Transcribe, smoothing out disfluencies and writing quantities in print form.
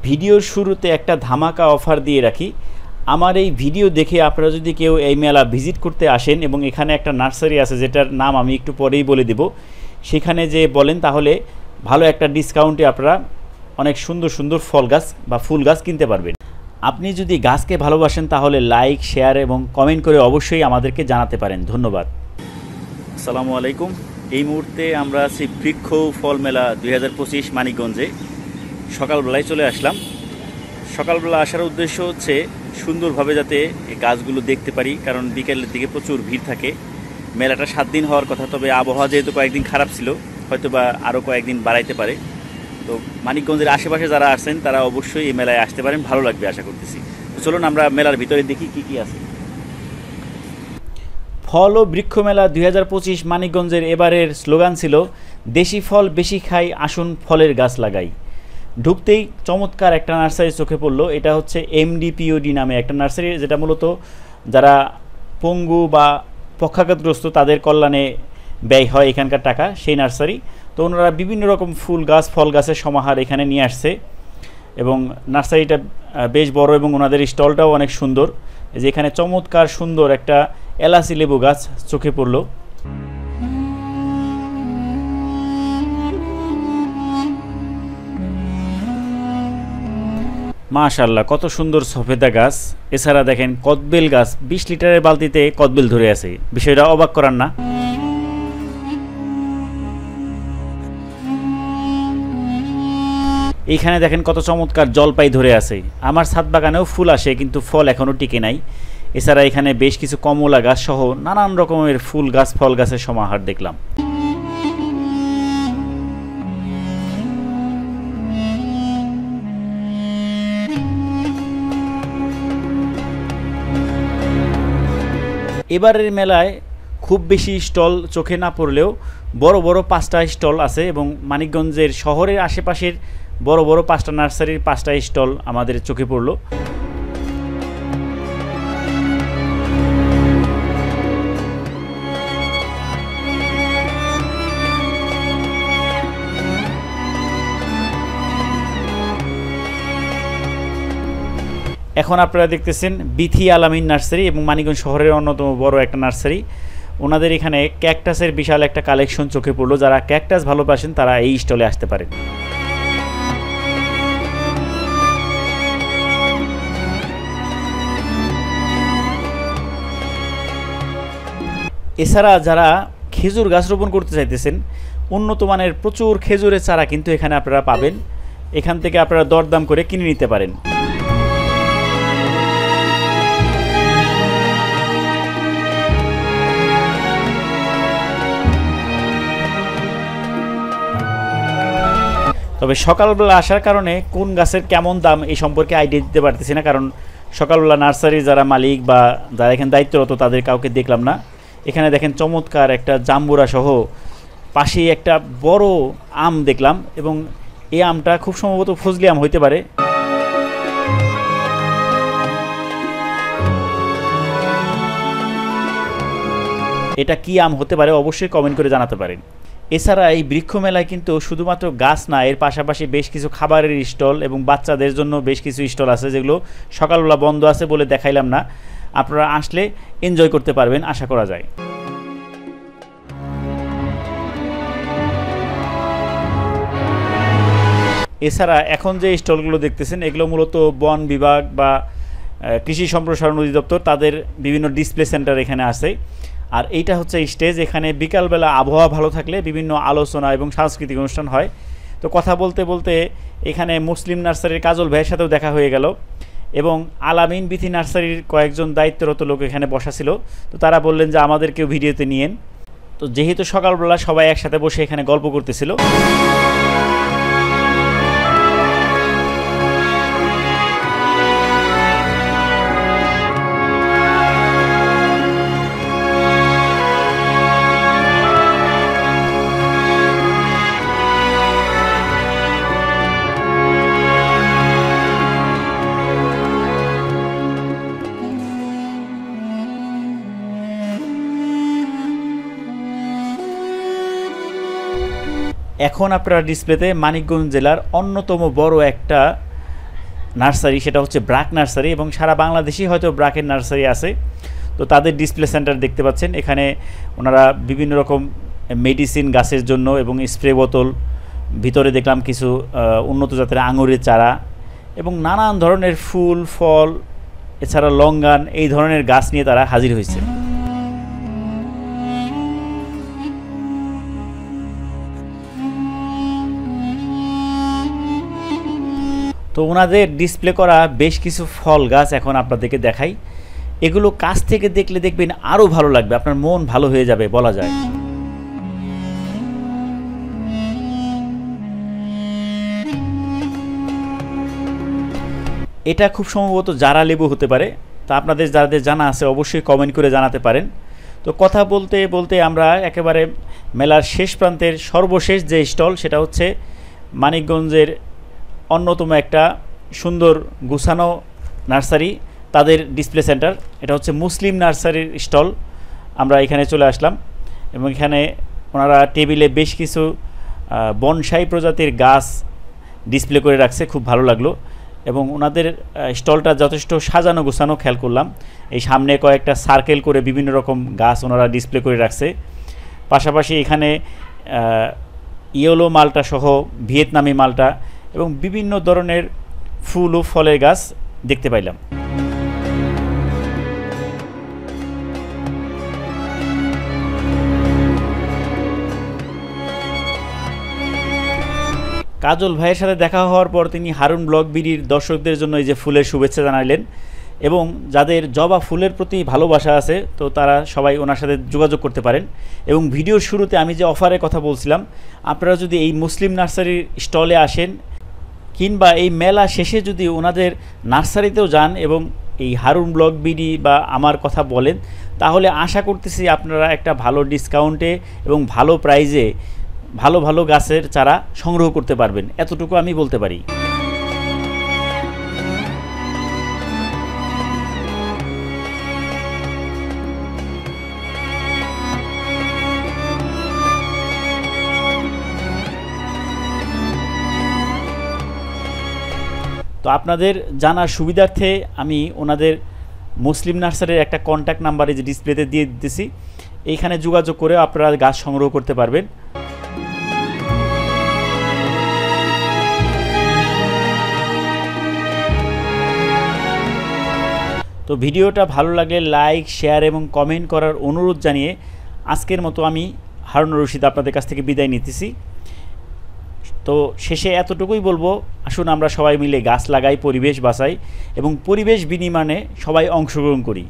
ভিডিওর শুরুতে একটা ধামাকা অফার দিয়ে রাখি। আমার এই ভিডিও দেখে আপনারা যদি কেউ এই মেলা ভিজিট করতে আসেন এবং এখানে একটা নার্সারি আছে যেটার নাম আমি একটু পরেই বলে দেব, সেখানে যে বলেন তাহলে ভালো একটা ডিসকাউন্টে আপনারা অনেক সুন্দর সুন্দর ফল গাছ বা ফুল গাছ কিনতে পারবেন। আপনি যদি গাছকে ভালোবাসেন তাহলে লাইক, শেয়ার এবং কমেন্ট করে অবশ্যই আমাদেরকে জানাতে পারেন। ধন্যবাদ। আসসালামু আলাইকুম। এই মুহূর্তে আমরা আছি বৃক্ষ ফল মেলা 2025 মানিকগঞ্জে। সকালবেলায় চলে আসলাম। সকালবেলা আসার উদ্দেশ্য হচ্ছে সুন্দরভাবে যাতে এই গাছগুলো দেখতে পারি, কারণ বিকেলের দিকে প্রচুর ভিড় থাকে। মেলাটা 7 দিন হওয়ার কথা, তবে আবহাওয়া যেহেতু কয়েকদিন খারাপ ছিল হয়তো বা আরও কয়েকদিন বাড়াইতে পারে। তো মানিকগঞ্জের আশেপাশে যারা আসছেন তারা অবশ্যই এই মেলায় আসতে পারেন, ভালো লাগবে আশা করতেছি। তো চলুন আমরা মেলার ভিতরে দেখি কি কি আছে। ফল ও বৃক্ষ মেলা 2025 মানিকগঞ্জের এবারের স্লোগান ছিল দেশি ফল বেশি খাই, আসুন ফলের গাছ লাগাই। ঢুকতেই চমৎকার একটা নার্সারি চোখে পড়লো। এটা হচ্ছে MDPOD নামে একটা নার্সারি, যেটা মূলত যারা পঙ্গু বা পক্ষাঘাতগ্রস্ত তাদের কল্যাণে ব্যয় হয় এখানকার টাকা, সেই নার্সারি। তো ওনারা বিভিন্ন রকম ফুল গাছ, ফল গাছের সমাহার এখানে নিয়ে আসছে এবং নার্সারিটা বেশ বড় এবং ওনাদের স্টলটাও অনেক সুন্দর। যে এখানে চমৎকার সুন্দর একটা এলাচি লেবু গাছ চোখে পড়লো। মাশাআল্লাহ, কত সুন্দর সফেদা গাছ। এছাড়া দেখেন কদবেল গাছ, 20 লিটারের বালতিতে কদবেল ধরে আছে, বিষয়টা অবাক করার না। এইখানে দেখেন কত চমৎকার জলপাই ধরে আছে। আমার ছাদ বাগানেও ফুল আসে কিন্তু ফল এখনও টিকে নাই। এছাড়া এখানে বেশ কিছু কমলা গাছ সহ নানান রকমের ফুল গাছ, ফল গাছের সমাহার দেখলাম। এবারের মেলায় খুব বেশি স্টল চোখে না পড়লেও বড় বড় 5টা স্টল আছে এবং মানিকগঞ্জের শহরের আশেপাশের বড় বড় 5টা নার্সারির 5টা স্টল আমাদের চোখে পড়লো। এখন আপনারা দেখতেছেন বিথি আলামিন নার্সারি এবং মানিকগঞ্জ শহরের অন্যতম বড় একটা নার্সারি। ওনাদের এখানে ক্যাকটাসের বিশাল একটা কালেকশন চোখে পড়লো। যারা ক্যাকটাস ভালোবাসেন তারা এই স্টলে আসতে পারেন। এছাড়া যারা খেজুর গাছ রোপণ করতে চাইতেছেন, উন্নত মানের প্রচুর খেজুরের চারা কিন্তু এখানে আপনারা পাবেন। এখান থেকে আপনারা দরদাম করে কিনে নিতে পারেন। তবে সকালবেলা আসার কারণে কোন গাছের কেমন দাম এই সম্পর্কে আইডিয়া দিতে পারতেছি না, কারণ সকালবেলা নার্সারির যারা মালিক বা যারা এখানে দায়িত্বরত তাদের কাউকে দেখলাম না। এখানে দেখেন চমৎকার একটা জাম্বুরা সহ পাশেই একটা বড় আম দেখলাম এবং এই আমটা খুব সম্ভবত ফজলি আম হইতে পারে। এটা কি আম হতে পারে অবশ্যই কমেন্ট করে জানাতে পারেন। এছাড়া এই বৃক্ষ মেলায় কিন্তু শুধুমাত্র গাছ না, এর পাশাপাশি বেশ কিছু খাবারের স্টল এবং বাচ্চাদের জন্য বেশ কিছু স্টল আছে, যেগুলো সকালবেলা বন্ধ আছে বলে দেখাইলাম না। আপনারা আসলে এনজয় করতে পারবেন আশা করা যায়। এছাড়া এখন যে স্টলগুলো দেখতেছেন এগুলো মূলত বন বিভাগ বা কৃষি সম্প্রসারণ অধিদপ্তর তাদের বিভিন্ন ডিসপ্লে সেন্টার এখানে আছে। আর এইটা হচ্ছে স্টেজ। এখানে বিকালবেলা আবহাওয়া ভালো থাকলে বিভিন্ন আলোচনা এবং সাংস্কৃতিক অনুষ্ঠান হয়। তো কথা বলতে বলতে এখানে মুসলিম নার্সারির কাজল ভাইয়ের সাথেও দেখা হয়ে গেল এবং আলামিন বিথি নার্সারির কয়েকজন দায়িত্বরত লোক এখানে বসা ছিল। তো তারা বললেন যে আমাদেরকেও ভিডিওতে নিয়েন। তো যেহেতু সকালবেলা সবাই একসাথে বসে এখানে গল্প করতেছিল। এখন আপনারা ডিসপ্লেতে মানিকগঞ্জ জেলার অন্যতম বড় একটা নার্সারি, সেটা হচ্ছে ব্রাক নার্সারি, এবং সারা বাংলাদেশেই হয়তো ব্রাকের নার্সারি আছে। তো তাদের ডিসপ্লে সেন্টার দেখতে পাচ্ছেন। এখানে ওনারা বিভিন্ন রকম মেডিসিন গাছের জন্য এবং স্প্রে বোতল, ভিতরে দেখলাম কিছু উন্নত জাতের আঙুরের চারা এবং নানান ধরনের ফুল ফল, এছাড়া লঙ্গান, এই ধরনের গাছ নিয়ে তারা হাজির হয়েছে। তো ওনাদের ডিসপ্লে করা বেশ কিছু ফল গাছ এখন আপনাদেরকে দেখাই। এগুলো কাছ থেকে দেখলে দেখবেন আরও ভালো লাগবে, আপনার মন ভালো হয়ে যাবে বলা যায়। এটা খুব সম্ভবত জারা লেবু হতে পারে। তা আপনাদের যাদের জানা আছে অবশ্যই কমেন্ট করে জানাতে পারেন। তো কথা বলতে বলতে আমরা একেবারে মেলার শেষ প্রান্তের সর্বশেষ যে স্টল, সেটা হচ্ছে মানিকগঞ্জের অন্যতম একটা সুন্দর গুছানো নার্সারি, তাদের ডিসপ্লে সেন্টার। এটা হচ্ছে মুসলিম নার্সারির স্টল। আমরা এখানে চলে আসলাম এবং এখানে ওনারা টেবিলে বেশ কিছু বনসাই প্রজাতির গাছ ডিসপ্লে করে রাখছে, খুব ভালো লাগলো। এবং ওনাদের স্টলটা যথেষ্ট সাজানো গোছানো খেয়াল করলাম। এই সামনে কয়েকটা সার্কেল করে বিভিন্ন রকম গাছ ওনারা ডিসপ্লে করে রাখছে। পাশাপাশি এখানে ইয়েলো মালটা সহ ভিয়েতনামি মালটা এবং বিভিন্ন ধরনের ফুল ও ফলের গাছ দেখতে পাইলাম। কাজল ভাইয়ের সাথে দেখা হওয়ার পর তিনি হারুন ব্লগ বিডির দর্শকদের জন্য এই যে ফুলের শুভেচ্ছা জানাইলেন, এবং যাদের জবা ফুলের প্রতি ভালোবাসা আছে তো তারা সবাই ওনার সাথে যোগাযোগ করতে পারেন। এবং ভিডিওর শুরুতে আমি যে অফারের কথা বলছিলাম, আপনারা যদি এই মুসলিম নার্সারির স্টলে আসেন কিংবা এই মেলা শেষে যদি ওনাদের নার্সারিতেও যান এবং এই হারুন ব্লগ বিডি বা আমার কথা বলেন, তাহলে আশা করতেছি আপনারা একটা ভালো ডিসকাউন্টে এবং ভালো প্রাইজে ভালো ভালো গাছের চারা সংগ্রহ করতে পারবেন, এতটুকু আমি বলতে পারি। তো আপনাদের জানার সুবিধার্থে আমি ওনাদের মুসলিম নার্সারির একটা কন্ট্যাক্ট নাম্বারে যে ডিসপ্লেতে দিয়ে দিতেছি, এইখানে যোগাযোগ করে আপনারা গাছ সংগ্রহ করতে পারবেন। তো ভিডিওটা ভালো লাগলে লাইক, শেয়ার এবং কমেন্ট করার অনুরোধ জানিয়ে আজকের মতো আমি হারুন রশিদ আপনাদের কাছ থেকে বিদায় নিতেছি। তো শেষে এতটুকুই বলবো, আসুন আমরা সবাই মিলে গাছ লাগাই, পরিবেশ বাঁচাই এবং পরিবেশ বিনির্মাণে সবাই অংশগ্রহণ করি।